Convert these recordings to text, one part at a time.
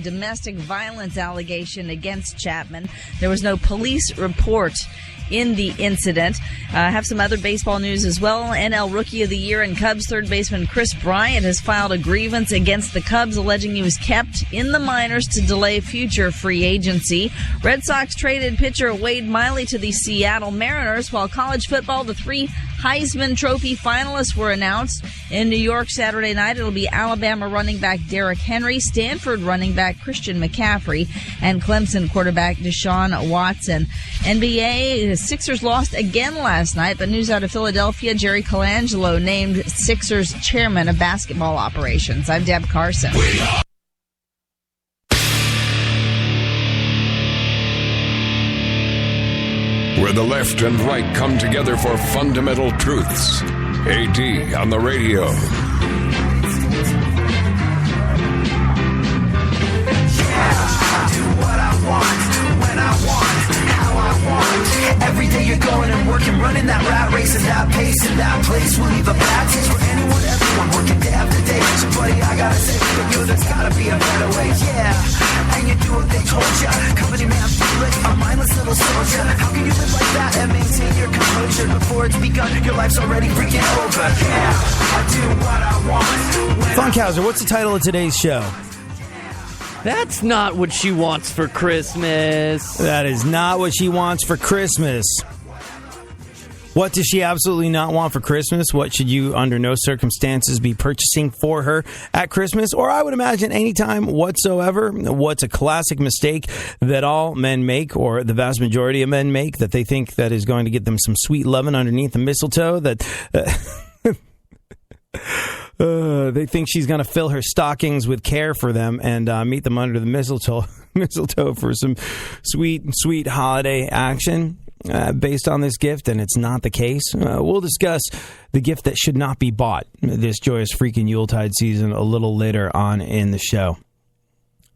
domestic violence allegation against Chapman. There was no police report in the incident. Have some other baseball news as well. NL Rookie of the Year and Cubs third baseman Chris Bryant has filed a grievance against the Cubs, alleging he was kept in the minors to delay future free agency. Red Sox traded pitcher Wade Miley to the Seattle Mariners, while college football, the three Heisman Trophy finalists were announced. In New York Saturday night, it'll be Alabama running back Derrick Henry, Stanford running back Christian McCaffrey, and Clemson quarterback Deshaun Watson. NBA, the Sixers lost again last night, but news out of Philadelphia, Jerry Colangelo named Sixers chairman of basketball operations. I'm Deb Carson. Where the left and right come together for fundamental truths. AD on the radio. Every day you're going and working, running that rat race and that pace and that place will leave a bad taste for anyone, everyone working day after day. So buddy, I gotta say for you, there's gotta be a better way, yeah. And you do what they told ya, company man, feel it, a mindless little soldier. How can you live like that and maintain your composure before it's begun? Your life's already freaking over, yeah. I do what I want. Funkhauser, what's the title of today's show? That's not what she wants for Christmas. That is not what she wants for Christmas. What does she absolutely not want for Christmas? What should you, under no circumstances, be purchasing for her at Christmas? Or I would imagine any time whatsoever. What's a classic mistake that all men make, or the vast majority of men make, that they think that is going to get them some sweet loving underneath the mistletoe, that they think she's going to fill her stockings with care for them and meet them under the mistletoe for some sweet holiday action based on this gift, and it's not the case. We'll discuss the gift that should not be bought this joyous freaking Yuletide season a little later on in the show.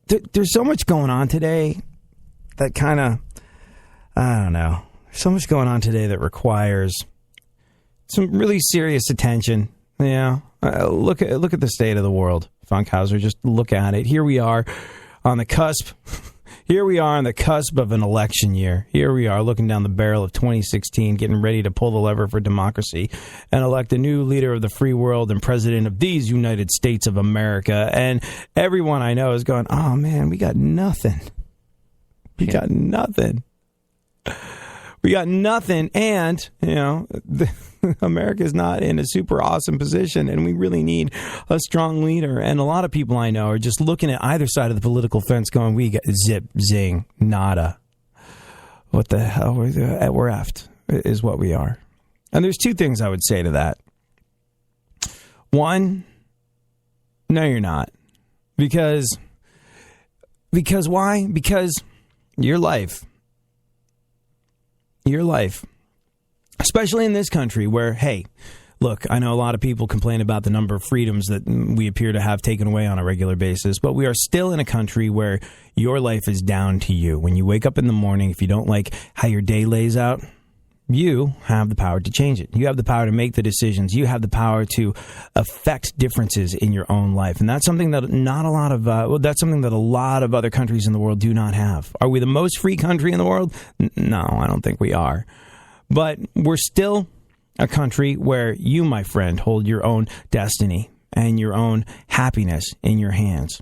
There's so much going on today that kind of, I don't know, so much going on today that requires some really serious attention. Yeah. Look at the state of the world, Funkhauser. Just look at it. Here we are on the cusp. Here we are on the cusp of an election year. Here we are looking down the barrel of 2016, getting ready to pull the lever for democracy and elect a new leader of the free world and president of these United States of America. And everyone I know is going, oh, man, we got nothing. We got nothing. We got nothing. And, you know, America's not in a super awesome position, and we really need a strong leader. And a lot of people I know are just looking at either side of the political fence going, we got zip, zing, nada. What the hell? We're effed is what we are. And there's two things I would say to that. One, no, you're not. Because why? Because your life, especially in this country where, hey, look, I know a lot of people complain about the number of freedoms that we appear to have taken away on a regular basis, but we are still in a country where your life is down to you. When you wake up in the morning, if you don't like how your day lays out, you have the power to change it. You have the power to make the decisions. You have the power to affect differences in your own life. And that's something that that's something that a lot of other countries in the world do not have. Are we the most free country in the world? No, I don't think we are. But we're still a country where you, my friend, hold your own destiny and your own happiness in your hands.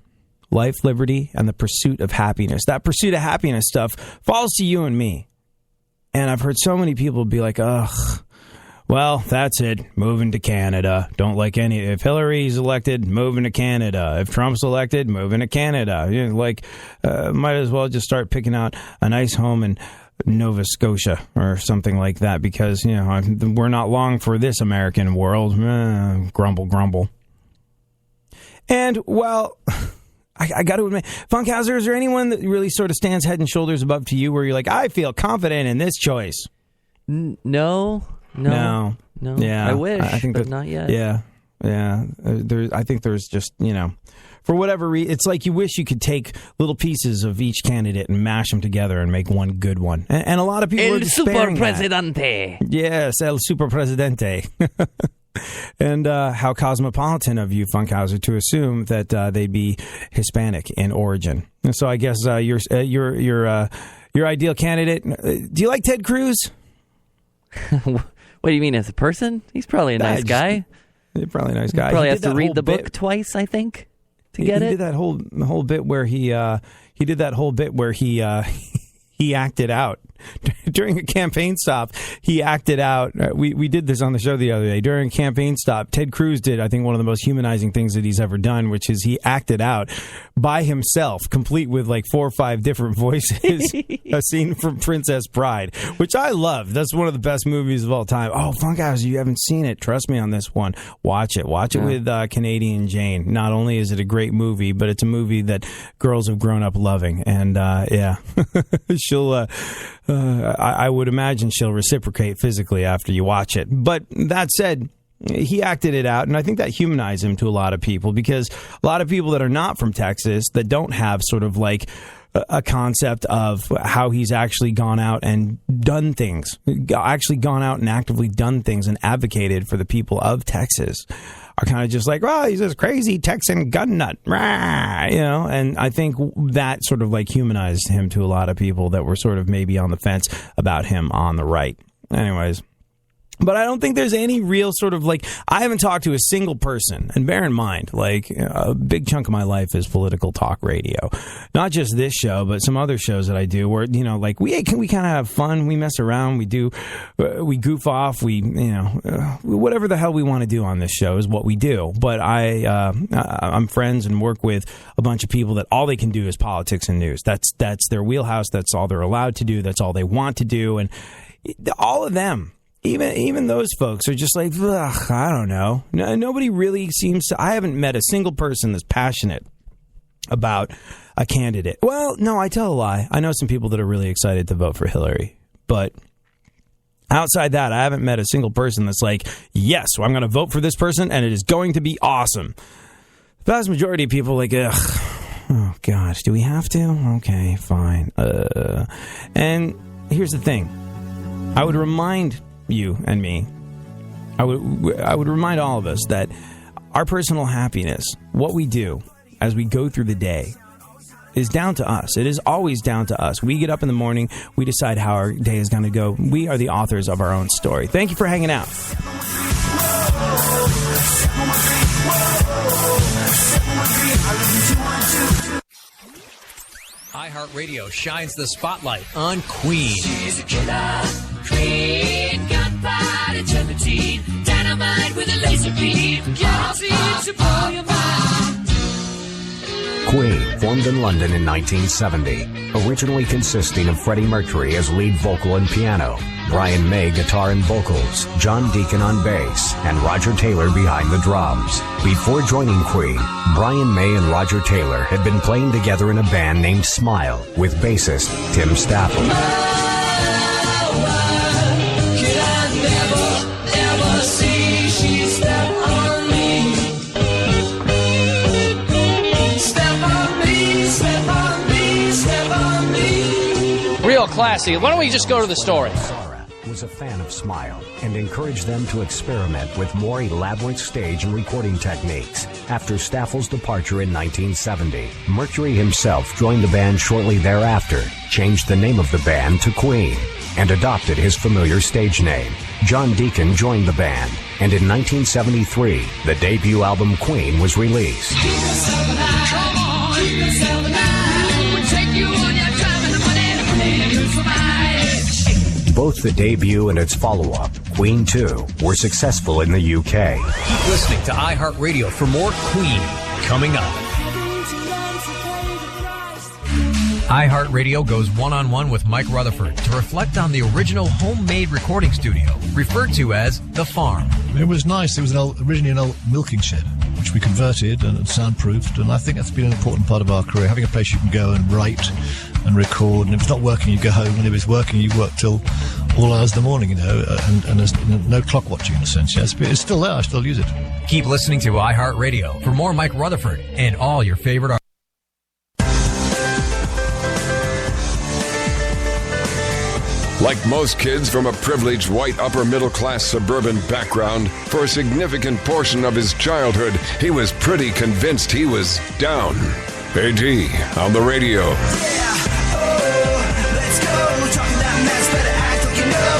Life, liberty, and the pursuit of happiness. That pursuit of happiness stuff falls to you and me. And I've heard so many people be like, ugh, well, that's it. Moving to Canada. Don't like any. If Hillary's elected, moving to Canada. If Trump's elected, moving to Canada. You know, might as well just start picking out a nice home in Nova Scotia or something like that, because, you know, we're not long for this American world. Grumble, grumble. And, well, I got to admit, Funkhauser, is there anyone that really sort of stands head and shoulders above to you where you're like, I feel confident in this choice? No. Yeah, I wish, I think but not yet. Yeah. I think there's just, you know, for whatever reason, it's like you wish you could take little pieces of each candidate and mash them together and make one good one. And a lot of people are despairing El Super Presidente. Yes, El Super Presidente. And how cosmopolitan of you, Funkhauser, to assume that they'd be Hispanic in origin. And so I guess your ideal candidate. Do you like Ted Cruz? What do you mean as a person? He's probably a nice guy. Probably a nice guy. Probably has to read the book twice, I think, to get it. He did that whole bit where he acted out during a campaign stop. He acted out. We did this on the show the other day. During a campaign stop, Ted Cruz did, I think, one of the most humanizing things that he's ever done, which is he acted out by himself, complete with like 4 or 5 different voices, a scene from Princess Bride, which I love. That's one of the best movies of all time. Oh, Funkhauser, you haven't seen it. Trust me on this one. Watch it. Watch it with Canadian Jane. Not only is it a great movie, but it's a movie that girls have grown up loving. And she'll... I would imagine she'll reciprocate physically after you watch it. But that said, he acted it out, and I think that humanized him to a lot of people, because a lot of people that are not from Texas, that don't have sort of like a concept of how he's actually gone out and done things, actually gone out and actively done things and advocated for the people of Texas, are kind of just like, well, he's this crazy Texan gun nut, and I think that sort of like humanized him to a lot of people that were sort of maybe on the fence about him on the right. Anyways. But I don't think there's any real sort of like, I haven't talked to a single person, and bear in mind, like a big chunk of my life is political talk radio. Not just this show, but some other shows that I do where, like we kind of have fun, we mess around, we goof off, whatever the hell we want to do on this show is what we do. But I'm friends and work with a bunch of people that all they can do is politics and news. That's their wheelhouse. That's all they're allowed to do. That's all they want to do. And all of them, Even those folks are just like, ugh, I don't know. Nobody really seems to. I haven't met a single person that's passionate about a candidate. Well, no, I tell a lie. I know some people that are really excited to vote for Hillary. But outside that, I haven't met a single person that's like, yes, I'm going to vote for this person and it is going to be awesome. The vast majority of people are like, ugh, oh gosh, do we have to? Okay, fine. And here's the thing. I would remind you and me, I would remind all of us that our personal happiness, what we do as we go through the day, is down to us. It is always down to us. We get up in the morning, we decide how our day is going to go. We are the authors of our own story. Thank you for hanging out. iHeartRadio shines the spotlight on Queen. She's a killer queen, gunfight eternity, dynamite with a laser beam, guaranteed to blow your mind. Queen formed in London in 1970, originally consisting of Freddie Mercury as lead vocal and piano, Brian May guitar and vocals, John Deacon on bass, and Roger Taylor behind the drums. Before joining Queen, Brian May and Roger Taylor had been playing together in a band named Smile with bassist Tim Stafford. Real classy. Why don't we just go to the story? Sarah was a fan of Smile and encouraged them to experiment with more elaborate stage and recording techniques. After Staffel's departure in 1970, Mercury himself joined the band shortly thereafter, changed the name of the band to Queen, and adopted his familiar stage name. John Deacon joined the band, and in 1973, the debut album Queen was released. Both the debut and its follow-up, Queen 2, were successful in the UK. Keep listening to iHeartRadio for more Queen coming up. iHeartRadio goes one-on-one with Mike Rutherford to reflect on the original homemade recording studio, referred to as The Farm. It was nice. It was originally an old milking shed, which we converted and soundproofed, and I think that's been an important part of our career, having a place you can go and write and record, and if it's not working, you go home, and if it's working, you work till all hours of the morning, and there's no clock watching in a sense. Yes, but it's still there. I still use it. Keep listening to iHeartRadio for more Mike Rutherford and all your favorite artists. Like most kids from a privileged white upper-middle-class suburban background, for a significant portion of his childhood, he was pretty convinced he was down. AD on the radio. Yeah, oh, let's go. Talking that mess, better act like you know.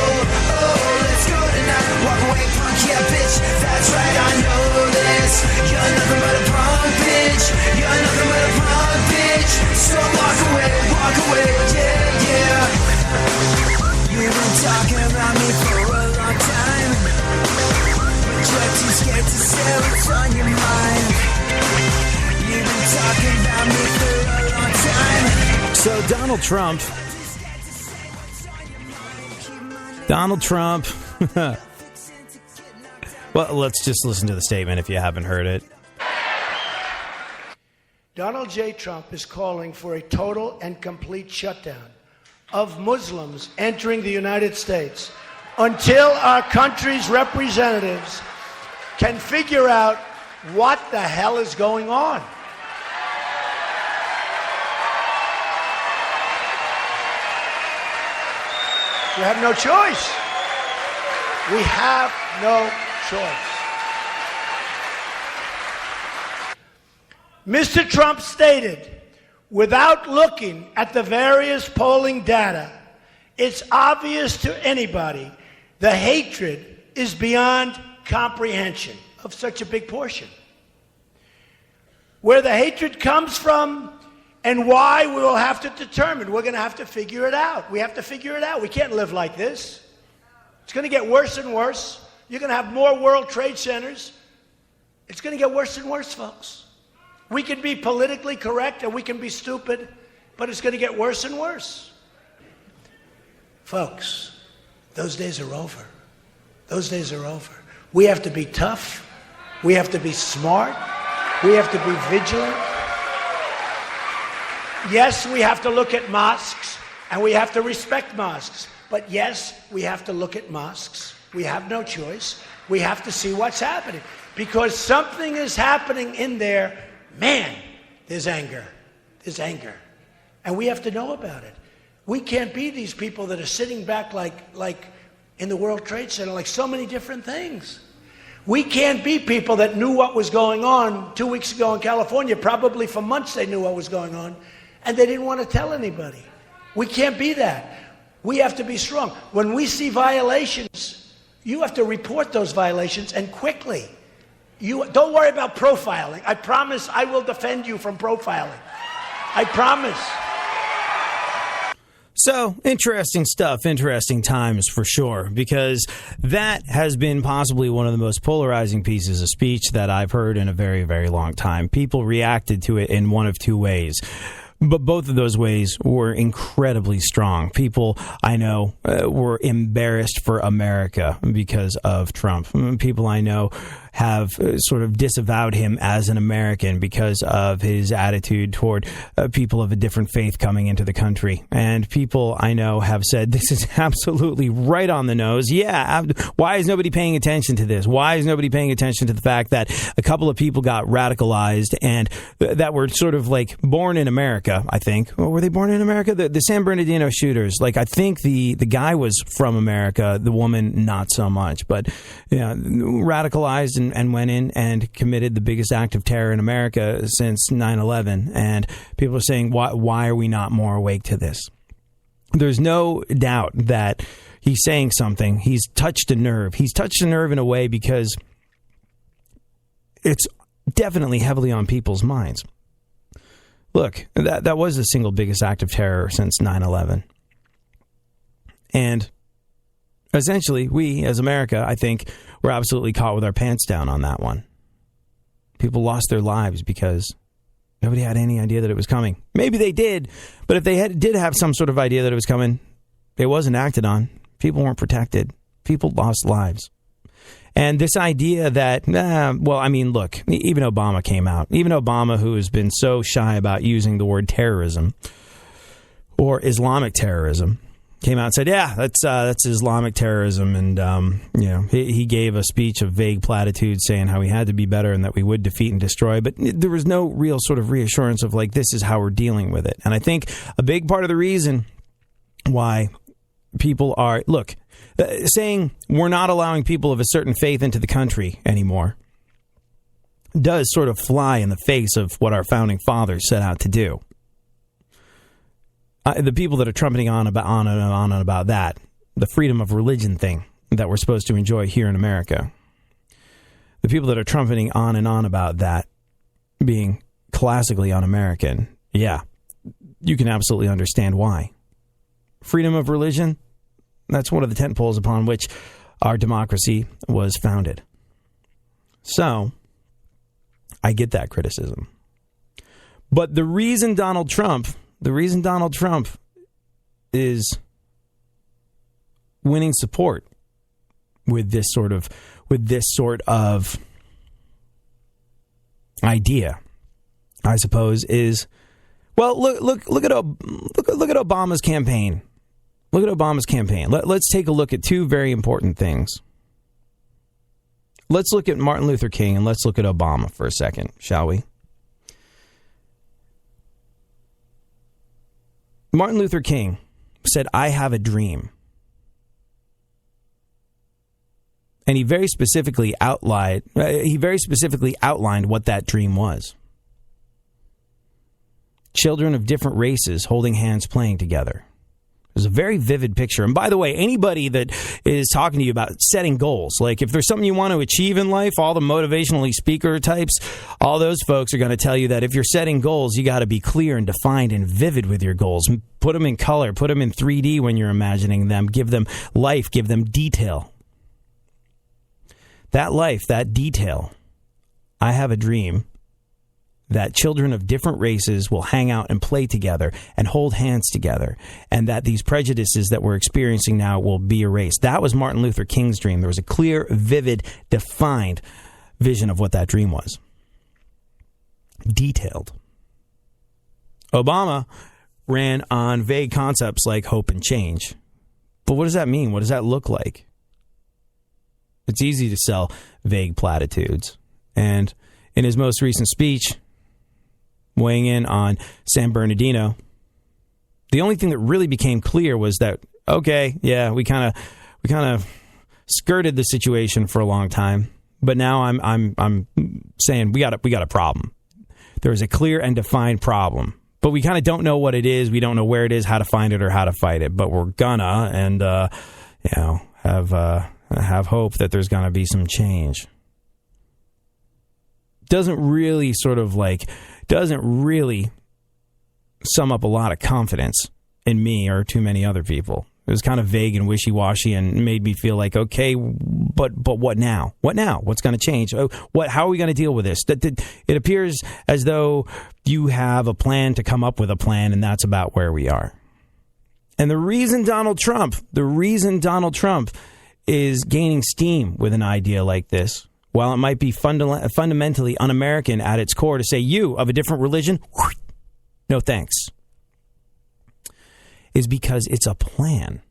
Oh, let's go tonight. Walk away, punk, yeah, bitch. That's right, I know this. You're nothing but a punk, bitch. You're nothing but a punk, bitch. So walk away, yeah, yeah. You've been talking about me for a long time, but you're too scared to say what's on your mind. You've been talking about me for a long time. So Donald Trump. Well, let's just listen to the statement if you haven't heard it. Donald J. Trump is calling for a total and complete shutdown of Muslims entering the United States until our country's representatives can figure out what the hell is going on. We have no choice. We have no choice. Mr. Trump stated, without looking at the various polling data, it's obvious to anybody the hatred is beyond comprehension of such a big portion. Where the hatred comes from and why, we will have to determine. We're going to have to figure it out. We have to figure it out. We can't live like this. It's going to get worse and worse. You're going to have more World Trade Centers. It's going to get worse and worse, folks. We can be politically correct and we can be stupid, but it's going to get worse and worse. Folks, those days are over. Those days are over. We have to be tough. We have to be smart. We have to be vigilant. Yes, we have to look at mosques and we have to respect mosques. But yes, we have to look at mosques. We have no choice. We have to see what's happening. Because something is happening in there. Man, there's anger. There's anger. And we have to know about it. We can't be these people that are sitting back like in the World Trade Center, like so many different things. We can't be people that knew what was going on 2 weeks ago in California. Probably for months they knew what was going on, and they didn't want to tell anybody. We can't be that. We have to be strong. When we see violations, you have to report those violations, and quickly. You don't worry about profiling. I promise I will defend you from profiling. I promise. So, interesting stuff, interesting times for sure, because that has been possibly one of the most polarizing pieces of speech that I've heard in a very, very long time. People reacted to it in one of two ways. But both of those ways were incredibly strong. People I know were embarrassed for America because of Trump. People I know have sort of disavowed him as an American because of his attitude toward people of a different faith coming into the country. And people I know have said, this is absolutely right on the nose. Yeah, why is nobody paying attention to this? Why is nobody paying attention to the fact that a couple of people got radicalized and that were sort of like born in America, I think. Or were they born in America? The San Bernardino shooters. Like, I think the guy was from America, the woman not so much. But, you know, radicalized and went in and committed the biggest act of terror in America since 9/11. And people are saying, why are we not more awake to this? There's no doubt that he's saying something. He's touched a nerve. He's touched a nerve in a way because it's definitely heavily on people's minds. Look, that was the single biggest act of terror since 9/11. And essentially, we, as America, I think, were absolutely caught with our pants down on that one. People lost their lives because nobody had any idea that it was coming. Maybe they did, but if they did have some sort of idea that it was coming, it wasn't acted on. People weren't protected. People lost lives. And this idea that, well, I mean, look, even Obama came out. Even Obama, who has been so shy about using the word terrorism or Islamic terrorism, came out and said, yeah, that's Islamic terrorism. And, you know, he gave a speech of vague platitudes saying how he had to be better and that we would defeat and destroy. But there was no real sort of reassurance of, like, this is how we're dealing with it. And I think a big part of the reason why people are, look, saying we're not allowing people of a certain faith into the country anymore does sort of fly in the face of what our founding fathers set out to do. The people that are trumpeting on and about that, the freedom of religion thing that we're supposed to enjoy here in America, the people that are trumpeting on and on about that being classically un-American, yeah, you can absolutely understand why. Freedom of religion, that's one of the tent poles upon which our democracy was founded. So, I get that criticism. But the reason Donald Trump is winning support with this sort of idea, I suppose, is, well, look at Obama's campaign. Look at Obama's campaign. Let's take a look at two very important things. Let's look at Martin Luther King and let's look at Obama for a second, shall we? Martin Luther King said, "I have a dream." And he very specifically outlined what that dream was. Children of different races holding hands playing together. It was a very vivid picture. And by the way, anybody that is talking to you about setting goals, like if there's something you want to achieve in life, all the motivational speaker types, all those folks are going to tell you that if you're setting goals, you got to be clear and defined and vivid with your goals. Put them in color, put them in 3D when you're imagining them, give them life, give them detail. That life, that detail, I have a dream that children of different races will hang out and play together and hold hands together, and that these prejudices that we're experiencing now will be erased. That was Martin Luther King's dream. There was a clear, vivid, defined vision of what that dream was. Detailed. Obama ran on vague concepts like hope and change. But what does that mean? What does that look like? It's easy to sell vague platitudes. And in his most recent speech, weighing in on San Bernardino, the only thing that really became clear was that, okay, yeah, we kind of skirted the situation for a long time, but now I'm saying we got a problem. There is a clear and defined problem, but we kind of don't know what it is. We don't know where it is, how to find it, or how to fight it. But we're gonna have hope that there's gonna be some change. Doesn't really sum up a lot of confidence in me or too many other people. It was kind of vague and wishy-washy and made me feel like, okay, but what now? What now? What's going to change? How are we going to deal with this? It appears as though you have a plan to come up with a plan, and that's about where we are. And the reason Donald Trump is gaining steam with an idea like this, while it might be fundamentally un-American at its core to say, you of a different religion, no thanks, is because it's a plan.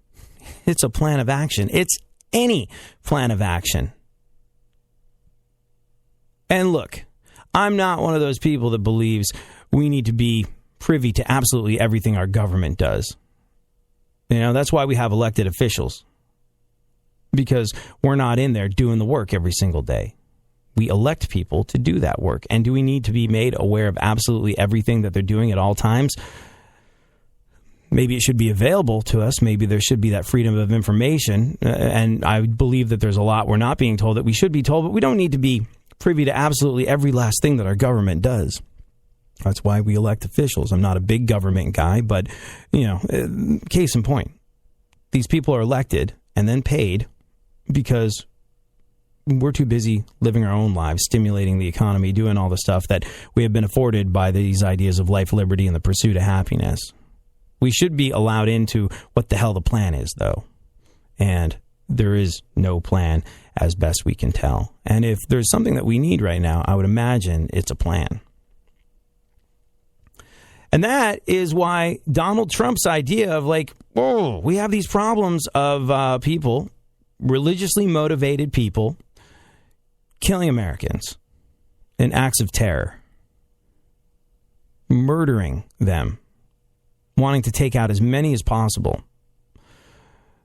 It's a plan of action. It's any plan of action. And look, I'm not one of those people that believes we need to be privy to absolutely everything our government does. That's why we have elected officials. Because we're not in there doing the work every single day. We elect people to do that work. And do we need to be made aware of absolutely everything that they're doing at all times? Maybe it should be available to us. Maybe there should be that freedom of information. And I believe that there's a lot we're not being told that we should be told, but we don't need to be privy to absolutely every last thing that our government does. That's why we elect officials. I'm not a big government guy, but, case in point, these people are elected and then paid because we're too busy living our own lives, stimulating the economy, doing all the stuff that we have been afforded by these ideas of life, liberty, and the pursuit of happiness. We should be allowed into what the hell the plan is, though. And there is no plan as best we can tell. And if there's something that we need right now, I would imagine it's a plan. And that is why Donald Trump's idea of we have these problems of people, religiously motivated people, killing Americans in acts of terror, murdering them, wanting to take out as many as possible,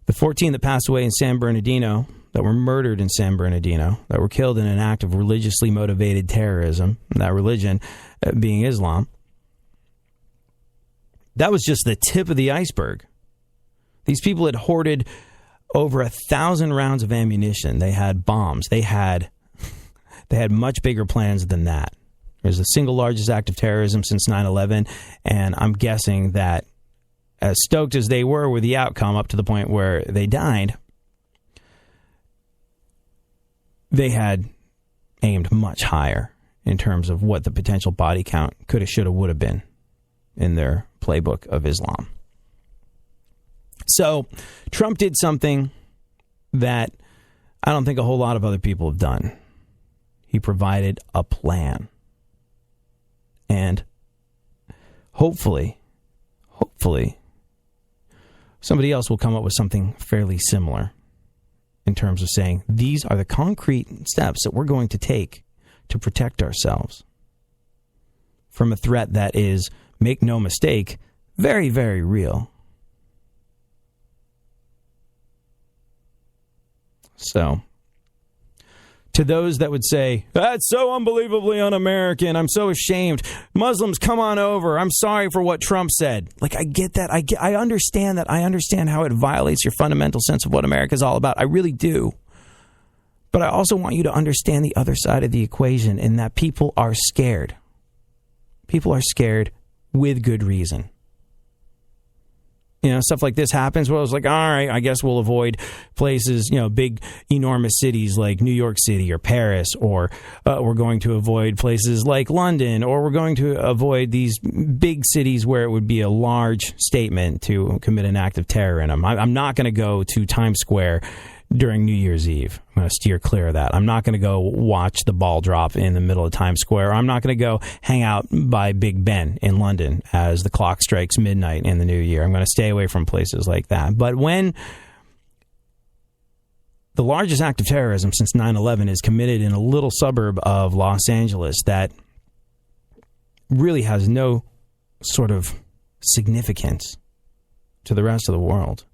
The 14 that passed away in San Bernardino, that were murdered in San Bernardino, that were killed in an act of religiously motivated terrorism, that religion being Islam, that was just the tip of the iceberg. These people had hoarded over 1,000 rounds of ammunition. They had bombs. They had much bigger plans than that. It was the single largest act of terrorism since 9/11, and I'm guessing that as stoked as they were with the outcome up to the point where they died, they had aimed much higher in terms of what the potential body count could have, should have, would have been in their playbook of Islam. So Trump did something that I don't think a whole lot of other people have done. He provided a plan. And hopefully, somebody else will come up with something fairly similar in terms of saying, these are the concrete steps that we're going to take to protect ourselves from a threat that is, make no mistake, very, very real. So, to those that would say, that's so unbelievably un-American, I'm so ashamed, Muslims, come on over, I'm sorry for what Trump said. Like, I get that. I understand that. I understand how it violates your fundamental sense of what America's all about. I really do. But I also want you to understand the other side of the equation, in that people are scared. People are scared with good reason. You know, stuff like this happens. Well, it's like, all right, I guess we'll avoid places, big, enormous cities like New York City or Paris, or we're going to avoid places like London, or we're going to avoid these big cities where it would be a large statement to commit an act of terror in them. I'm not going to go to Times Square during New Year's Eve. I'm going to steer clear of that. I'm not going to go watch the ball drop in the middle of Times Square. I'm not going to go hang out by Big Ben in London as the clock strikes midnight in the new year. I'm going to stay away from places like that. But when the largest act of terrorism since 9/11 is committed in a little suburb of Los Angeles that really has no sort of significance to the rest of the world,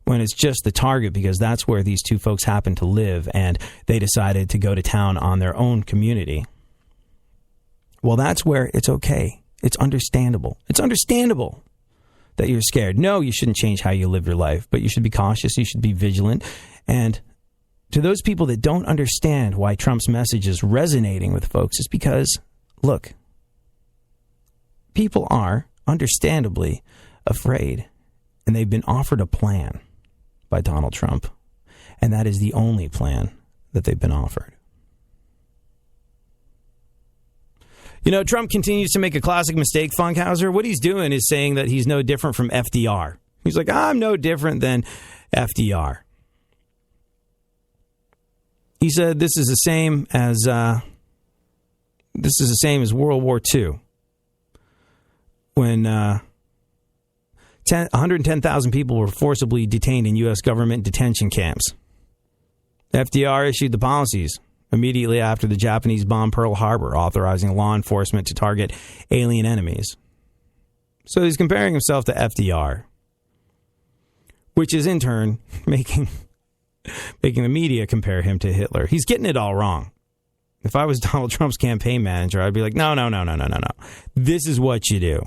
when it's just the target because that's where these two folks happen to live and they decided to go to town on their own community, well, that's where it's okay. It's understandable. It's understandable that you're scared. No, you shouldn't change how you live your life, but you should be cautious. You should be vigilant. And to those people that don't understand why Trump's message is resonating with folks, it's because, look, people are understandably afraid, and they've been offered a plan by Donald Trump, and that is the only plan that they've been offered. Trump continues to make a classic mistake, Funkhauser. What he's doing is saying that he's no different from FDR. He's like, I'm no different than FDR. He said this is the same as World War II, when 110,000 people were forcibly detained in U.S. government detention camps. FDR issued the policies immediately after the Japanese bombed Pearl Harbor, authorizing law enforcement to target alien enemies. So he's comparing himself to FDR, which is in turn making the media compare him to Hitler. He's getting it all wrong. If I was Donald Trump's campaign manager, I'd be like, no. This is what you do.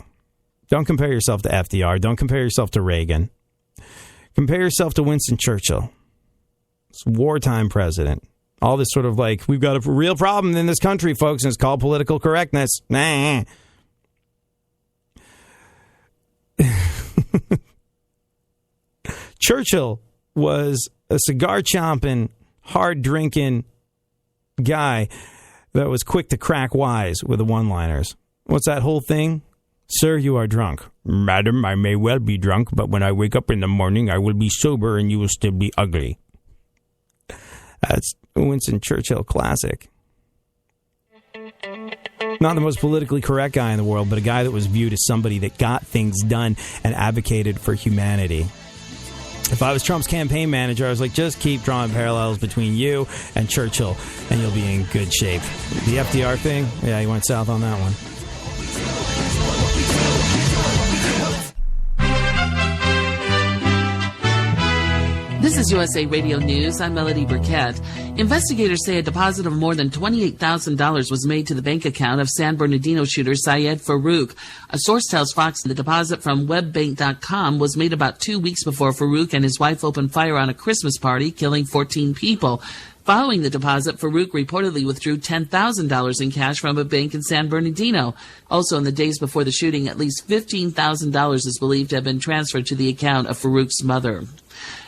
Don't compare yourself to FDR. Don't compare yourself to Reagan. Compare yourself to Winston Churchill. It's a wartime president. All this sort of like, we've got a real problem in this country, folks, and it's called political correctness. Nah. Churchill was a cigar-chomping, hard-drinking guy that was quick to crack wise with the one-liners. What's that whole thing? Sir, you are drunk. Madam, I may well be drunk, but when I wake up in the morning, I will be sober and you will still be ugly. That's a Winston Churchill classic. Not the most politically correct guy in the world, but a guy that was viewed as somebody that got things done and advocated for humanity. If I was Trump's campaign manager, I was like, just keep drawing parallels between you and Churchill, and you'll be in good shape. The FDR thing, yeah, he went south on that one. This is USA Radio News. I'm Melody Burkett. Investigators say a deposit of more than $28,000 was made to the bank account of San Bernardino shooter Syed Farouk. A source tells Fox the deposit from webbank.com was made about 2 weeks before Farouk and his wife opened fire on a Christmas party, killing 14 people. Following the deposit, Farouk reportedly withdrew $10,000 in cash from a bank in San Bernardino. Also, in the days before the shooting, at least $15,000 is believed to have been transferred to the account of Farouk's mother.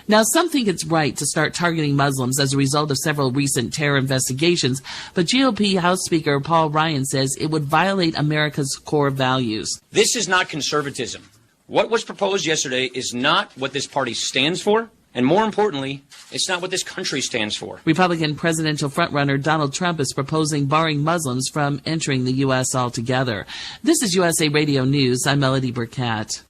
Now, some think it's right to start targeting Muslims as a result of several recent terror investigations, but GOP House Speaker Paul Ryan says it would violate America's core values. This is not conservatism. What was proposed yesterday is not what this party stands for, and more importantly, it's not what this country stands for. Republican presidential frontrunner Donald Trump is proposing barring Muslims from entering the U.S. altogether. This is USA Radio News. I'm Melody Burkett.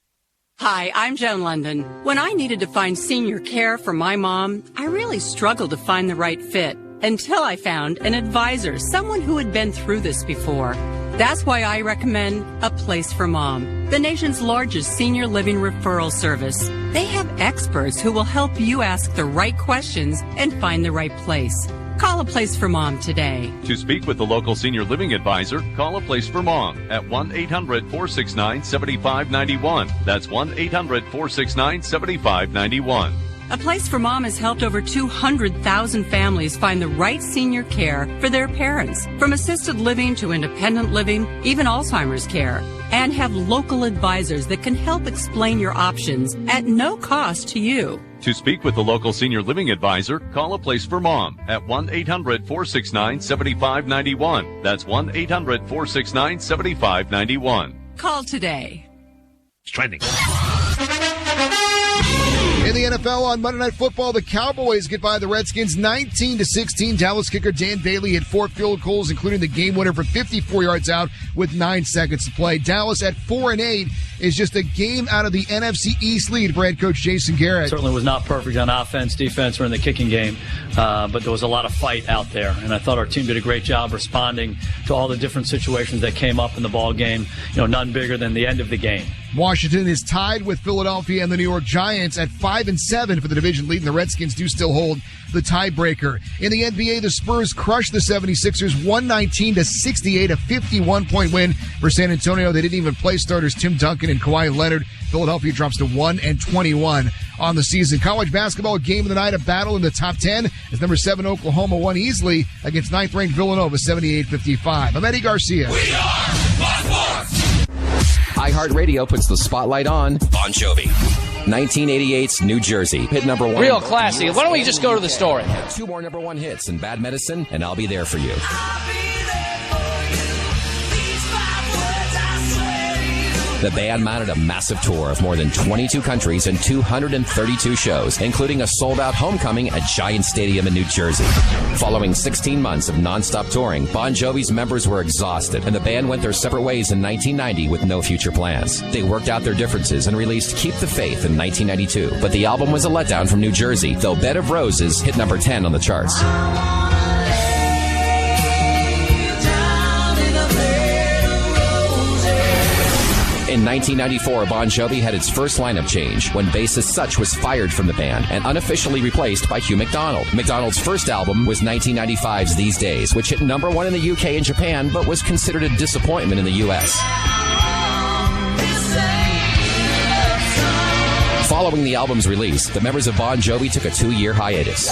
Hi, I'm Joan London. When I needed to find senior care for my mom, I really struggled to find the right fit until I found an advisor, someone who had been through this before. That's why I recommend A Place for Mom, the nation's largest senior living referral service. They have experts who will help you ask the right questions and find the right place. Call A Place for Mom today. To speak with the local senior living advisor, call A Place for Mom at 1-800-469-7591. That's 1-800-469-7591. A Place for Mom has helped over 200,000 families find the right senior care for their parents, from assisted living to independent living, even Alzheimer's care, and have local advisors that can help explain your options at no cost to you. To speak with the local senior living advisor, call A Place for Mom at 1-800-469-7591. That's 1-800-469-7591. Call today. It's trending. In the NFL on Monday Night Football, the Cowboys get by the Redskins 19-16. Dallas kicker Dan Bailey hit 4 field goals, including the game winner from 54 yards out with 9 seconds to play. Dallas at 4-8 is just a game out of the NFC East lead for head coach Jason Garrett. Certainly was not perfect on offense, defense, or in the kicking game, but there was a lot of fight out there, and I thought our team did a great job responding to all the different situations that came up in the ball game. None bigger than the end of the game. Washington is tied with Philadelphia and the New York Giants at 5-7 for the division lead, and the Redskins do still hold the tiebreaker. In the NBA, the Spurs crushed the 76ers 119-68, a 51-point win for San Antonio. They didn't even play starters Tim Duncan and Kawhi Leonard. Philadelphia drops to 1-21 on the season. College basketball game of the night, a battle in the top 10 as number 7 Oklahoma won easily against 9th-ranked Villanova 78-55. I'm Eddie Garcia. We are Sports. iHeartRadio puts the spotlight on Bon Jovi. 1988's New Jersey, hit number 1. Real classy. Why don't we just go to the story? 2 more number 1 hits in Bad Medicine and I'll Be There For You. The band mounted a massive tour of more than 22 countries and 232 shows, including a sold-out homecoming at Giant Stadium in New Jersey. Following 16 months of non-stop touring, Bon Jovi's members were exhausted, and the band went their separate ways in 1990 with no future plans. They worked out their differences and released Keep the Faith in 1992, but the album was a letdown from New Jersey, though Bed of Roses hit number 10 on the charts. In 1994, Bon Jovi had its first lineup change when bassist Such was fired from the band and unofficially replaced by Hugh McDonald. McDonald's first album was 1995's These Days, which hit number 1 in the UK and Japan, but was considered a disappointment in the US. Following the album's release, the members of Bon Jovi took a 2-year hiatus.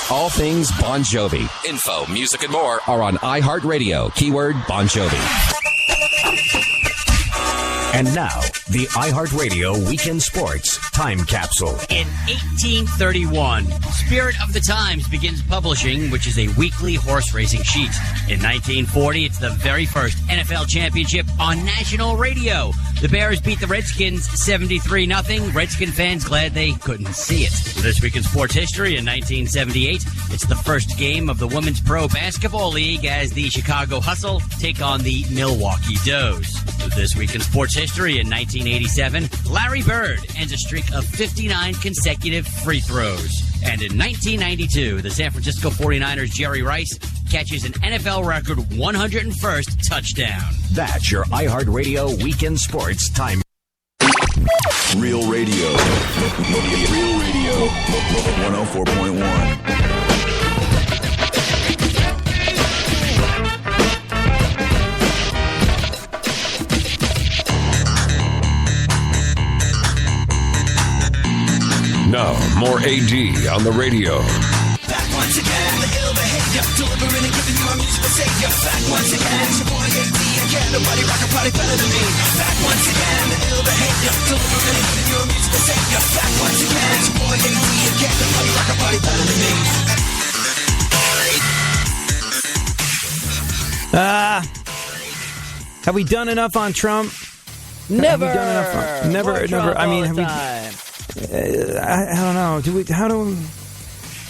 All things Bon Jovi, info, music, and more are on iHeartRadio. Keyword Bon Jovi. And now, the iHeartRadio Weekend Sports Time Capsule. In 1831, Spirit of the Times begins publishing, which is a weekly horse racing sheet. In 1940, it's the very first NFL championship on national radio. The Bears beat the Redskins 73-0. Redskin fans glad they couldn't see it. This week in sports history, in 1978, it's the first game of the Women's Pro Basketball League as the Chicago Hustle take on the Milwaukee Does. This week in sports history, in 1987, Larry Bird ends a streak of 59 consecutive free throws. And in 1992, the San Francisco 49ers' Jerry Rice catches an NFL record 101st touchdown. That's your iHeartRadio Weekend Sports Time. Real Radio. Real Radio 104.1. Now, more AD on the radio. Back once again, the ill behavior, delivering and giving you a musical savior. Back once again, it's your boy AD again. Nobody rock a party better than me. Back once again, the ill behavior, delivering and giving you a musical savior. Back once again, it's your boy AD again. Nobody rock a party better than me. Have we done enough on Trump? Never. Have we done enough on, never. I mean, have we? I don't know.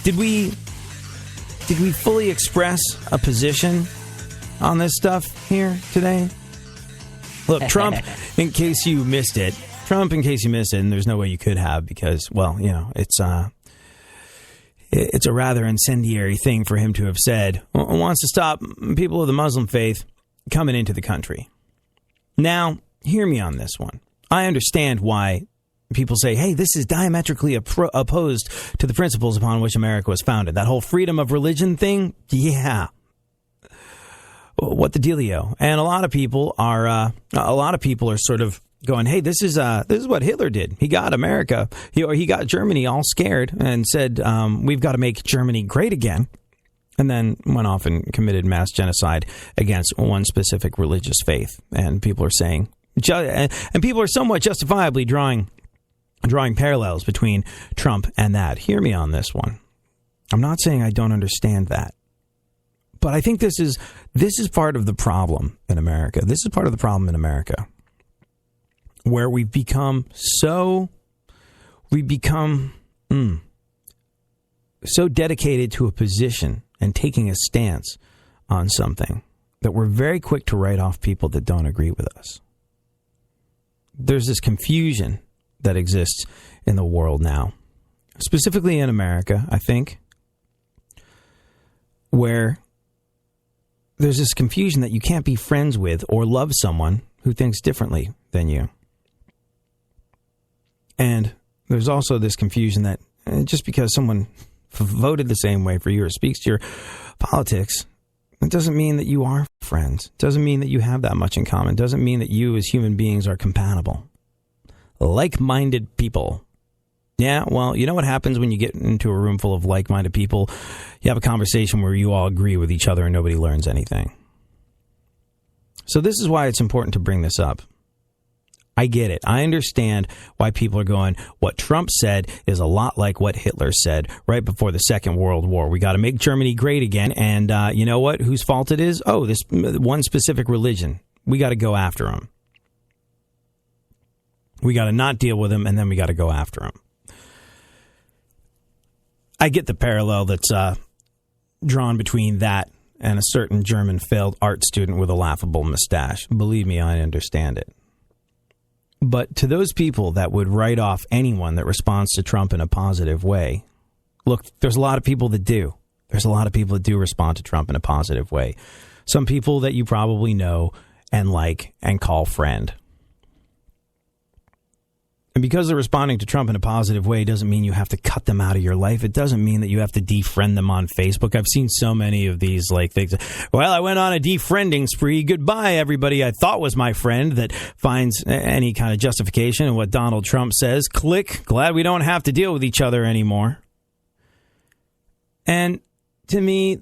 Did we fully express a position on this stuff here today? Look, Trump, in case you missed it, and there's no way you could have because, well, you know, it's a rather incendiary thing for him to have said. Wants to stop people of the Muslim faith coming into the country. Now, hear me on this one. I understand why people say, hey, this is diametrically opposed to the principles upon which America was founded. That whole freedom of religion thing, yeah. What the dealio? And a lot of people are sort of going, hey, this is what Hitler did. He got America, he got Germany all scared and said, we've got to make Germany great again. And then went off and committed mass genocide against one specific religious faith. And people are saying, and people are somewhat justifiably drawing parallels between Trump and that. Hear me on this one. I'm not saying I don't understand that. But I think this is part of the problem in America. This is part of the problem in America where we've become so dedicated to a position and taking a stance on something that we're very quick to write off people that don't agree with us. There's this confusion that exists in the world now, specifically in America, I think, where there's this confusion that you can't be friends with or love someone who thinks differently than you. And there's also this confusion that just because someone voted the same way for you or speaks to your politics, it doesn't mean that you are friends. It doesn't mean that you have that much in common. It doesn't mean that you as human beings are compatible. Like-minded people. Yeah, well, you know what happens when you get into a room full of like-minded people? You have a conversation where you all agree with each other and nobody learns anything. So this is why it's important to bring this up. I get it. I understand why people are going, what Trump said is a lot like what Hitler said right before the Second World War. We got to make Germany great again. And you know what? Whose fault it is? Oh, this one specific religion. We got to go after them. We got to not deal with them, and then we got to go after them. I get the parallel that's drawn between that and a certain German failed art student with a laughable mustache. Believe me, I understand it. But to those people that would write off anyone that responds to Trump in a positive way, look, there's a lot of people that do. There's a lot of people that do respond to Trump in a positive way. Some people that you probably know and like and call friend. And because they're responding to Trump in a positive way doesn't mean you have to cut them out of your life. It doesn't mean that you have to defriend them on Facebook. I've seen so many of these like things. Well, I went on a defriending spree. Goodbye, everybody I thought was my friend that finds any kind of justification in what Donald Trump says. Click. Glad we don't have to deal with each other anymore. And to me,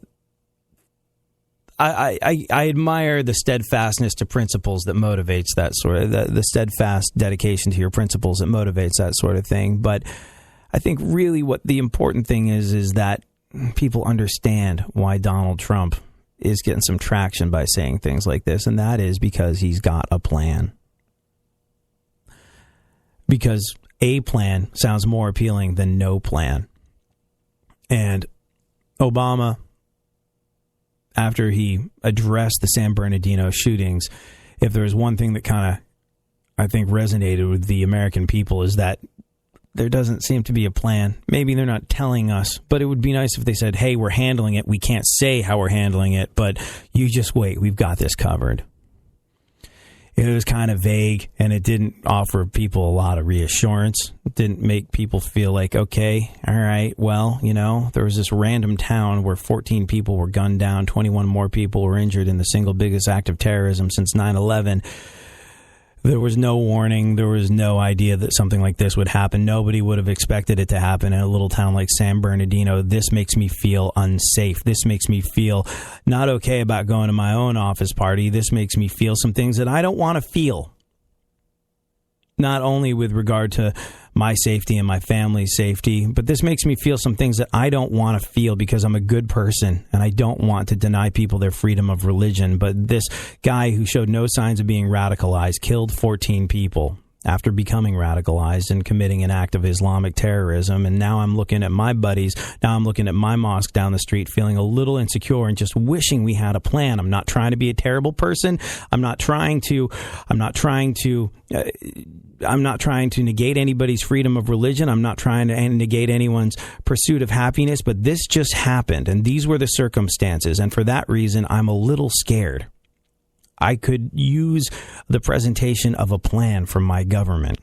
I admire the steadfastness to principles that motivates that sort of the steadfast dedication to your principles that motivates that sort of thing. But I think really what the important thing is that people understand why Donald Trump is getting some traction by saying things like this. And that is because he's got a plan. Because a plan sounds more appealing than no plan. And Obama, after he addressed the San Bernardino shootings, if there was one thing that kind of, I think, resonated with the American people is that there doesn't seem to be a plan. Maybe they're not telling us, but it would be nice if they said, hey, we're handling it. We can't say how we're handling it, but you just wait. We've got this covered. it was kind of vague, and it didn't offer people a lot of reassurance. It didn't make people feel like, okay, all right, well, there was this random town where 14 people were gunned down, 21 more people were injured in the single biggest act of terrorism since 9/11. There was no warning. There was no idea that something like this would happen. Nobody would have expected it to happen in a little town like San Bernardino. This makes me feel unsafe. This makes me feel not okay about going to my own office party. This makes me feel some things that I don't want to feel. Not only with regard to my safety and my family's safety, but this makes me feel some things that I don't want to feel because I'm a good person and I don't want to deny people their freedom of religion. But this guy who showed no signs of being radicalized killed 14 people after becoming radicalized and committing an act of Islamic terrorism. And now I'm looking at my buddies, now I'm looking at my mosque down the street, feeling a little insecure and just wishing we had a plan. I'm not trying to be a terrible person. I'm not trying to negate anybody's freedom of religion. I'm not trying to negate anyone's pursuit of happiness, but this just happened, and these were the circumstances. And for that reason, I'm a little scared. I could use the presentation of a plan from my government.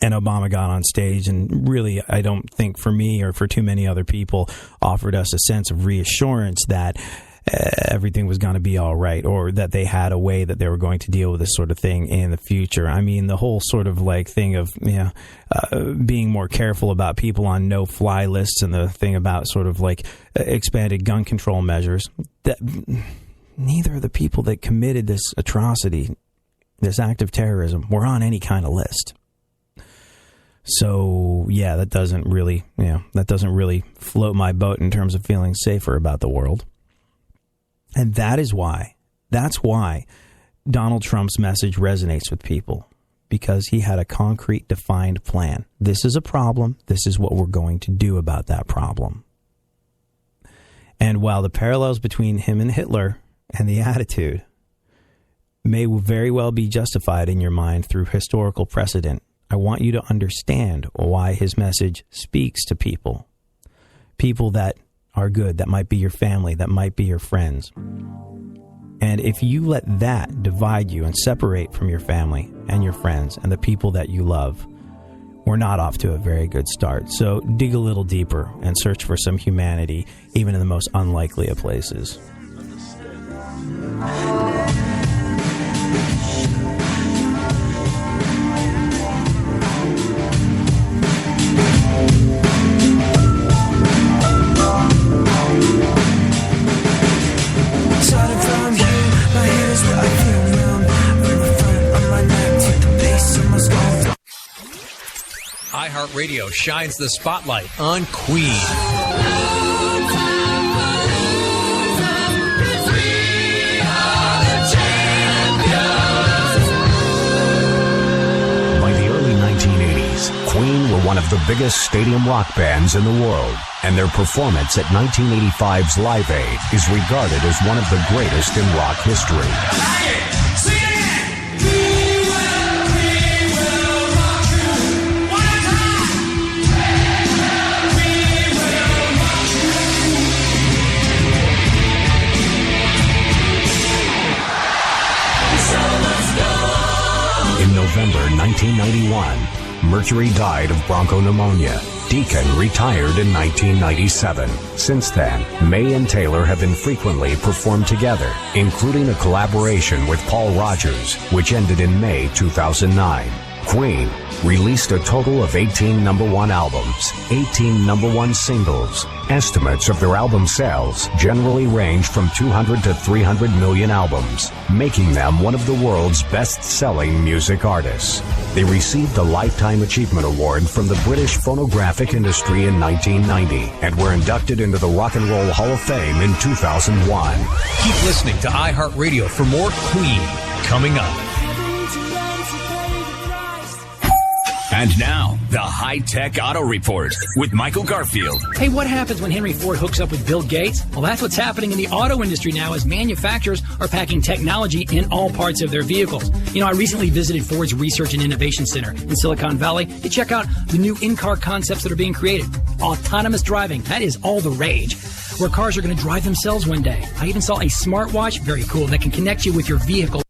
And Obama got on stage and really, I don't think for me or for too many other people, offered us a sense of reassurance that everything was going to be all right, or that they had a way that they were going to deal with this sort of thing in the future. I mean, the whole sort of like thing of being more careful about people on no-fly lists, and the thing about sort of like expanded gun control measures. That neither of the people that committed this atrocity, this act of terrorism, were on any kind of list. So yeah, that doesn't really float my boat in terms of feeling safer about the world. And that's why Donald Trump's message resonates with people, because he had a concrete, defined plan. This is a problem. This is what we're going to do about that problem. And while the parallels between him and Hitler and the attitude may very well be justified in your mind through historical precedent, I want you to understand why his message speaks to people that are good, that might be your family, that might be your friends. And if you let that divide you and separate from your family and your friends and the people that you love, we're not off to a very good start. So dig a little deeper and search for some humanity, even in the most unlikely of places. iHeartRadio shines the spotlight on Queen. By the early 1980s, Queen were one of the biggest stadium rock bands in the world, and their performance at 1985's Live Aid is regarded as one of the greatest in rock history. In November 1991, Mercury died of bronchopneumonia. Deacon retired in 1997. Since then, May and Taylor have been frequently performed together, including a collaboration with Paul Rogers, which ended in May 2009. Queen released a total of 18 number one albums, 18 number one singles. Estimates of their album sales generally range from 200 to 300 million albums, making them one of the world's best-selling music artists. They received a Lifetime Achievement Award from the British phonographic industry in 1990 and were inducted into the Rock and Roll Hall of Fame in 2001. Keep listening to iHeartRadio for more Queen coming up. And now, the High-Tech Auto Report with Michael Garfield. Hey, what happens when Henry Ford hooks up with Bill Gates? Well, that's what's happening in the auto industry now, as manufacturers are packing technology in all parts of their vehicles. You know, I recently visited Ford's Research and Innovation Center in Silicon Valley to check out the new in-car concepts that are being created. Autonomous driving, that is all the rage, where cars are going to drive themselves one day. I even saw a smartwatch, very cool, that can connect you with your vehicle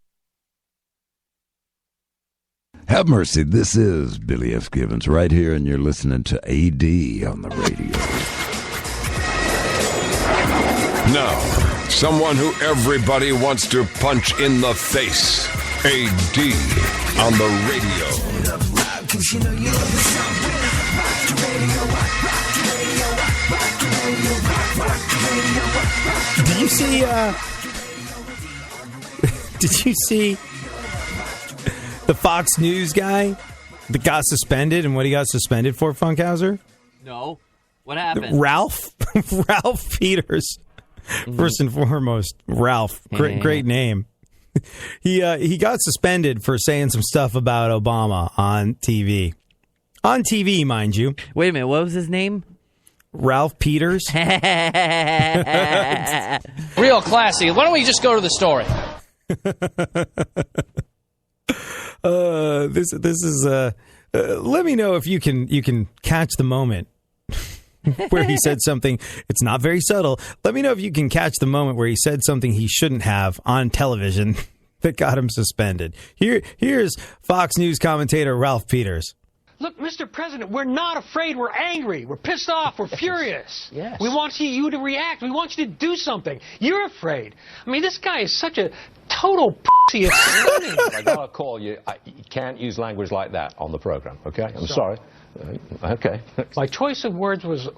Have mercy. This is Billy F. Gibbons right here, and you're listening to AD on the radio. Now, someone who everybody wants to punch in the face. AD on the radio. Did you see, the Fox News guy that got suspended and what he got suspended for, Funkhauser? No. What happened? Ralph Peters. First and foremost, Ralph. Great name. He got suspended for saying some stuff about Obama on TV. On TV, mind you. Wait a minute. What was his name? Ralph Peters. Real classy. Why don't we just go to the story? This is let me know if you can catch the moment where he said something. It's not very subtle. Let me know if you can catch the moment where he said something he shouldn't have on television that got him suspended. Here's Fox News commentator Ralph Peters. Look, Mr. President, we're not afraid. We're angry. We're pissed off. We're furious. Yes. We want you to react. We want you to do something. You're afraid. I mean, this guy is such a total pussy. I gotta call you. You can't use language like that on the program, okay? I'm sorry. Okay. My choice of words was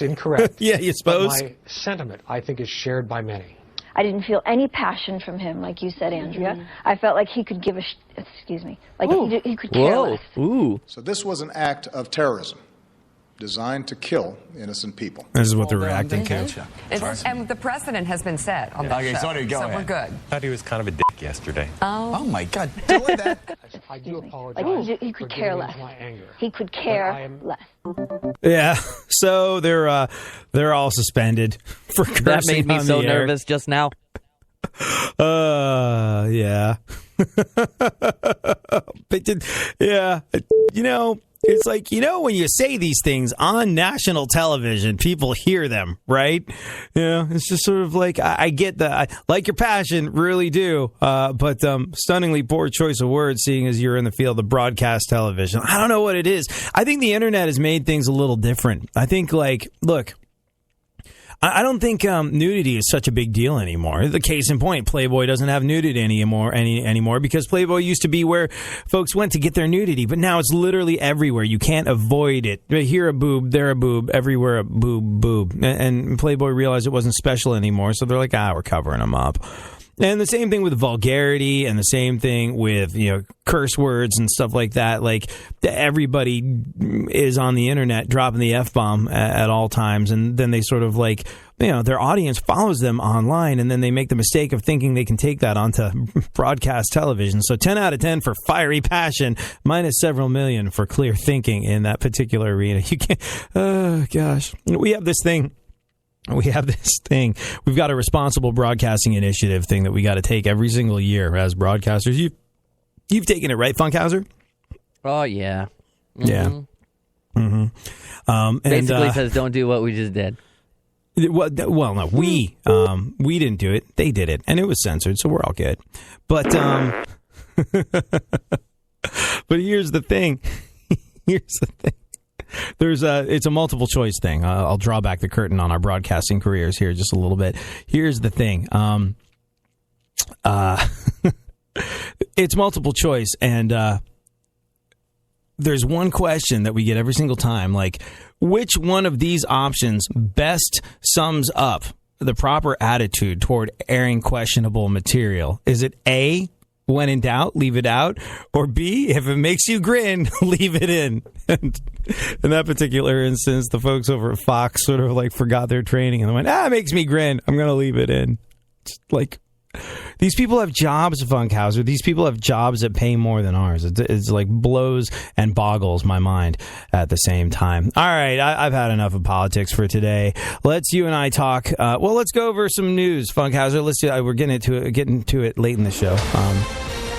incorrect. Yeah, you suppose? But my sentiment, I think, is shared by many. I didn't feel any passion from him, like you said, Andrea. I felt like he could give a he could care less. Ooh. So this was an act of terrorism designed to kill innocent people. This is what they're reacting to. And the precedent has been set on that show, so we're good. I thought he was kind of a dick yesterday. Oh my God! Doing that. I do apologize. Like he could care less. He could care less. Yeah, so they're all suspended for cursing. That made me on so the air. nervous just now. Yeah. Yeah, it's like, when you say these things on national television, people hear them, right? It's just sort of like, I get that. I like your passion, really do. But stunningly poor choice of words, seeing as you're in the field of broadcast television. I don't know what it is. I think the internet has made things a little different. I think, look, I don't think nudity is such a big deal anymore. The case in point, Playboy doesn't have nudity anymore because Playboy used to be where folks went to get their nudity, but now it's literally everywhere. You can't avoid it. Here a boob, there a boob, everywhere a boob. And Playboy realized it wasn't special anymore, so they're like, we're covering them up. And the same thing with vulgarity, and the same thing with curse words and stuff like that. Like, everybody is on the internet dropping the F-bomb at all times, and then they sort of their audience follows them online, and then they make the mistake of thinking they can take that onto broadcast television. So 10 out of 10 for fiery passion, minus several million for clear thinking in that particular arena. You can't. Oh gosh, we have this thing. We've got a responsible broadcasting initiative thing that we got to take every single year as broadcasters. You've taken it, right, Funkhauser? Oh, yeah. Mm-hmm. Yeah. Mm-hmm. Basically says don't do what we just did. Well, no, we didn't do it. They did it, and it was censored, so we're all good. But but here's the thing. It's a multiple choice thing. I'll draw back the curtain on our broadcasting careers here just a little bit. Here's the thing. It's multiple choice, and there's one question that we get every single time, like, which one of these options best sums up the proper attitude toward airing questionable material? Is it A, when in doubt, leave it out, or B, if it makes you grin, leave it in? And in that particular instance, the folks over at Fox sort of forgot their training and they went, it makes me grin, I'm going to leave it in. It's like, these people have jobs, Funkhauser. These people have jobs that pay more than ours. It's like blows and boggles my mind at the same time. All right, I've had enough of politics for today. Let's you and I talk. Let's go over some news, Funkhauser. We're getting to it late in the show.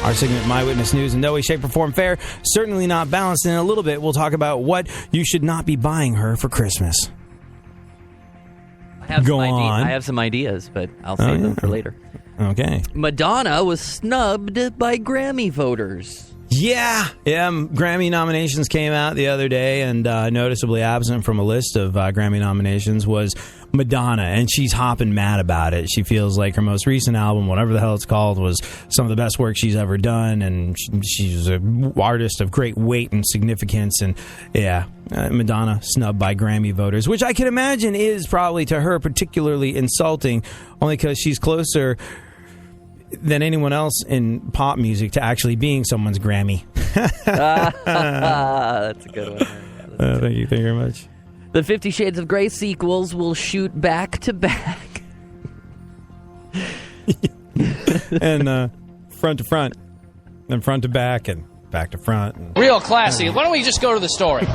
Our segment, My Witness News, in no way, shape, or form fair. Certainly not balanced. In a little bit, we'll talk about what you should not be buying her for Christmas. I have some ideas, but I'll save them for later. Okay. Madonna was snubbed by Grammy voters. Yeah. Grammy nominations came out the other day, and noticeably absent from a list of Grammy nominations was Madonna, and she's hopping mad about it. She feels like her most recent album, whatever the hell it's called, was some of the best work she's ever done, and she's an artist of great weight and significance, and Madonna snubbed by Grammy voters, which I can imagine is probably to her particularly insulting, only because she's closer than anyone else in pop music to actually being someone's Grammy. That's a good one. Thank you very much. The 50 Shades of Grey sequels will shoot back to back. And front to front, and front to back, and back to front. Real classy. Why don't we just go to the story?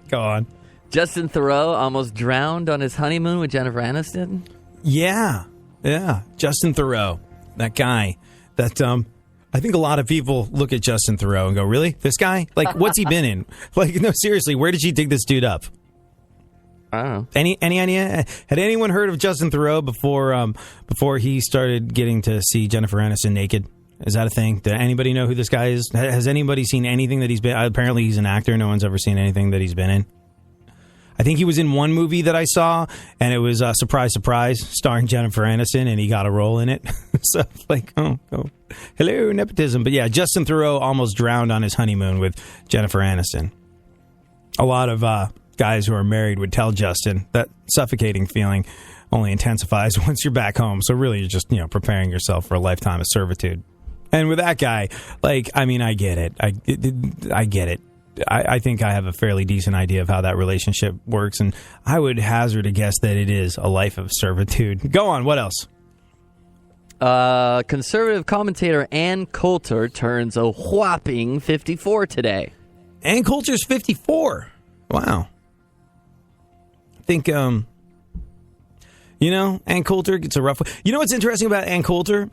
Go on. Justin Theroux almost drowned on his honeymoon with Jennifer Aniston. Yeah. Justin Theroux, that guy that I think a lot of people look at Justin Theroux and go, really? This guy? Like, what's he been in? Like, no, seriously, where did she dig this dude up? I don't know. Any idea? Had anyone heard of Justin Theroux before he started getting to see Jennifer Aniston naked? Is that a thing? Did anybody know who this guy is? Has anybody seen anything that he's been? Apparently, he's an actor. No one's ever seen anything that he's been in. I think he was in one movie that I saw, and it was Surprise, Surprise, starring Jennifer Aniston, and he got a role in it. So, like, oh, hello, nepotism. But yeah, Justin Theroux almost drowned on his honeymoon with Jennifer Aniston. A lot of guys who are married would tell Justin that suffocating feeling only intensifies once you're back home. So really, you're just, preparing yourself for a lifetime of servitude. And with that guy, like, I mean, I get it. I get it. I think I have a fairly decent idea of how that relationship works, and I would hazard a guess that it is a life of servitude. Go on, what else? Conservative commentator Ann Coulter turns a whopping 54 today. Ann Coulter's 54. Wow. I think, Ann Coulter gets a rough... You know what's interesting about Ann Coulter?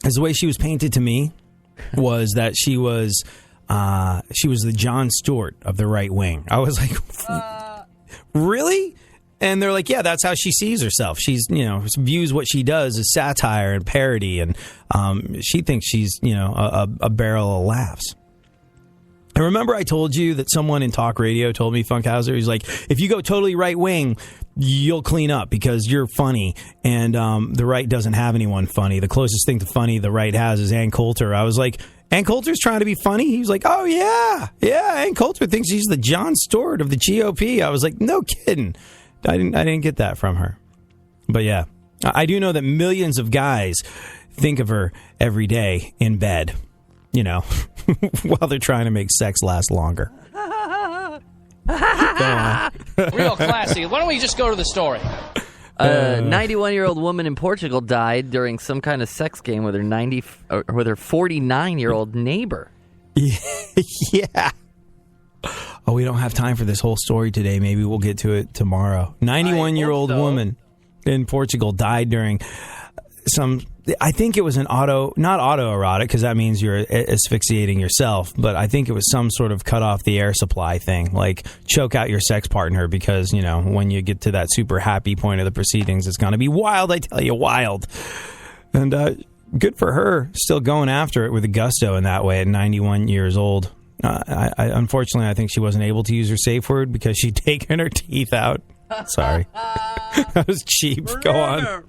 Is the way she was painted to me was that she was the Jon Stewart of the right wing. I was like, really? And they're like, yeah, that's how she sees herself. She's, views what she does as satire and parody, and she thinks she's, a barrel of laughs. And remember I told you that someone in talk radio told me, Funkhauser, he's like, if you go totally right wing, you'll clean up because you're funny, and the right doesn't have anyone funny. The closest thing to funny the right has is Ann Coulter. I was like, Ann Coulter's trying to be funny? He was like, oh, yeah, Ann Coulter thinks she's the Jon Stewart of the GOP. I was like, no kidding. I didn't get that from her. But yeah, I do know that millions of guys think of her every day in bed, while they're trying to make sex last longer. Real classy. Why don't we just go to the story? A 91-year-old woman in Portugal died during some kind of sex game with her 49-year-old neighbor. Yeah. Oh, we don't have time for this whole story today. Maybe we'll get to it tomorrow. 91-year-old woman in Portugal died during I think it was not autoerotic, because that means you're asphyxiating yourself, but I think it was some sort of cut off the air supply thing, like choke out your sex partner, because, when you get to that super happy point of the proceedings, it's going to be wild, I tell you, wild. And good for her, still going after it with a gusto in that way at 91 years old. Unfortunately, I think she wasn't able to use her safe word because she'd taken her teeth out. Sorry. That was cheap. Go on.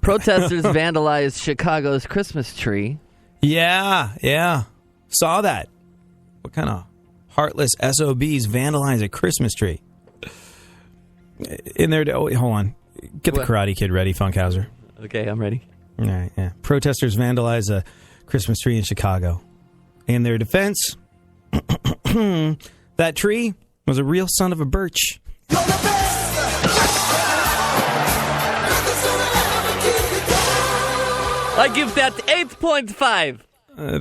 Protesters vandalized Chicago's Christmas tree. Yeah. Saw that. What kind of heartless SOBs vandalize a Christmas tree? In there, hold on. Get the Karate Kid ready, Funkhauser. Okay, I'm ready. All right, yeah. Protesters vandalize a Christmas tree in Chicago. In their defense, that tree was a real son of a birch. I give that 8.5.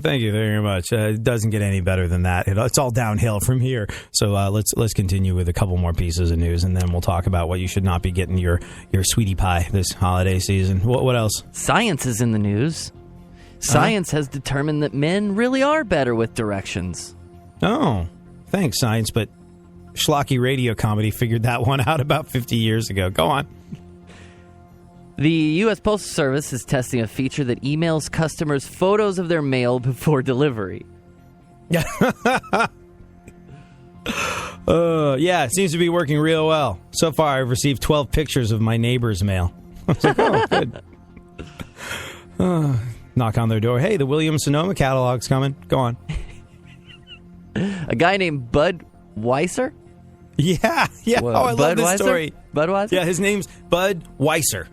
Thank you very much. It doesn't get any better than that. It's all downhill from here. So let's continue with a couple more pieces of news, and then we'll talk about what you should not be getting your sweetie pie this holiday season. What else? Science is in the news. Science has determined that men really are better with directions. Oh, thanks, science. But schlocky radio comedy figured that one out about 50 years ago. Go on. The U.S. Postal Service is testing a feature that emails customers photos of their mail before delivery. Yeah, it seems to be working real well. So far, I've received 12 pictures of my neighbor's mail. I was like, oh, good. Knock on their door. Hey, the Williams-Sonoma catalog's coming. Go on. A guy named Bud Weiser? Yeah. What, I love this story. Budweiser? Yeah, his name's Bud Weiser.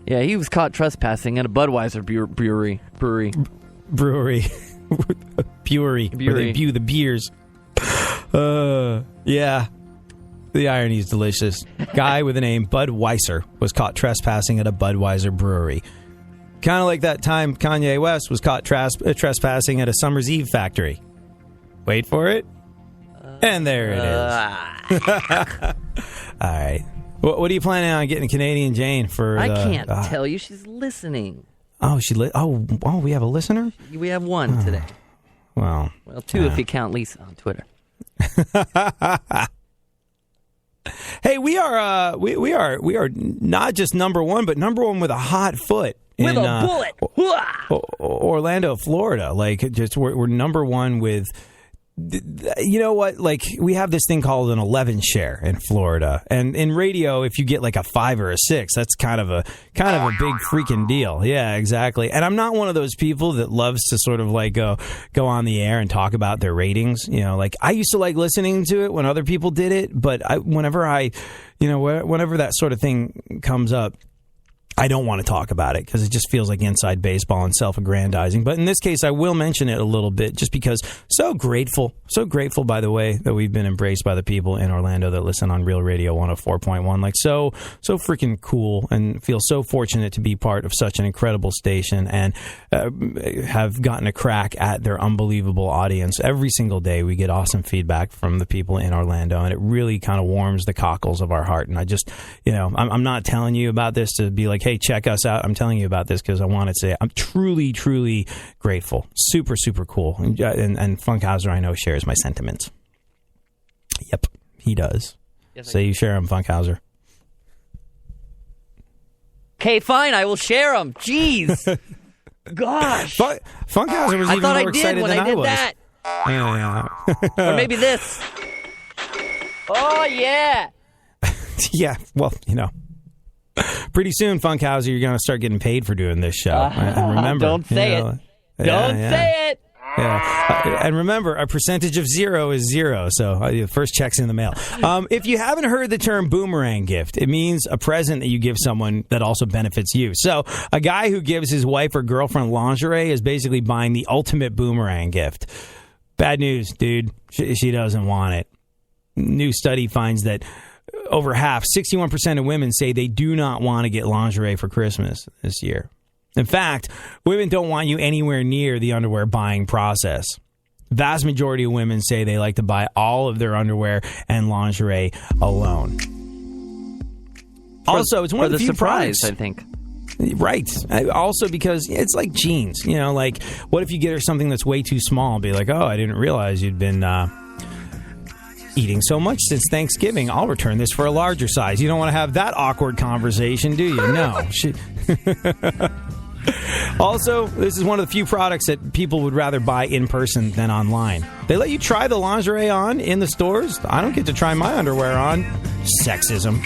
Yeah, he was caught trespassing at a Budweiser brewery. Brewery. Where they brew the beers. Yeah. The irony is delicious. Guy with the name Bud Weiser was caught trespassing at a Budweiser brewery. Kind of like that time Kanye West was caught trespassing at a Summer's Eve factory. Wait for it. And there it is. All right. What are you planning on getting Canadian Jane for? I can't tell you. She's listening. Oh, we have a listener? We have one today. Well, two if you count Lisa on Twitter. Hey, we are not just number one, but number one with a hot foot. With a bullet. Orlando, Florida. Like, just we're number one with. You know what? Like, we have this thing called an 11 share in Florida, and in radio, if you get like a 5 or a 6, that's kind of a big freaking deal. Yeah, exactly. And I'm not one of those people that loves to sort of like go on the air and talk about their ratings. You know, like I used to like listening to it when other people did it, but whenever that sort of thing comes up, I don't want to talk about it because it just feels like inside baseball and self-aggrandizing. But in this case, I will mention it a little bit just because so grateful, by the way, that we've been embraced by the people in Orlando that listen on Real Radio 104.1. Like so freaking cool, and feel so fortunate to be part of such an incredible station and have gotten a crack at their unbelievable audience. Every single day we get awesome feedback from the people in Orlando, and it really kind of warms the cockles of our heart. And I just, I'm not telling you about this to be like, hey, check us out. I'm telling you about this because I want to say I'm truly, truly grateful. Super, super cool. And Funkhauser, I know, shares my sentiments. Yep, he does. Yes, so you share them, Funkhauser. Okay, fine. I will share them. Jeez. Gosh. Funkhauser was even more excited than I was. That. Yeah. Or maybe this. Oh, yeah. Yeah, well, pretty soon, Funkhauser, you're going to start getting paid for doing this show. And remember, don't say it. Don't say it. Yeah. And remember, a percentage of 0 is 0. So the first check's in the mail. If you haven't heard the term boomerang gift, it means a present that you give someone that also benefits you. So a guy who gives his wife or girlfriend lingerie is basically buying the ultimate boomerang gift. Bad news, dude. She doesn't want it. New study finds that over half, 61% of women say they do not want to get lingerie for Christmas this year. In fact, women don't want you anywhere near the underwear buying process. Vast majority of women say they like to buy all of their underwear and lingerie alone. Also, it's one of the few surprise, products, I think. Right. Also because it's like jeans. Like, what if you get her something that's way too small and be like, oh, I didn't realize you'd been eating so much since Thanksgiving. I'll return this for a larger size. You don't want to have that awkward conversation, do you? No. Also, this is one of the few products that people would rather buy in person than online. They let you try the lingerie on in the stores. I don't get to try my underwear on. Sexism.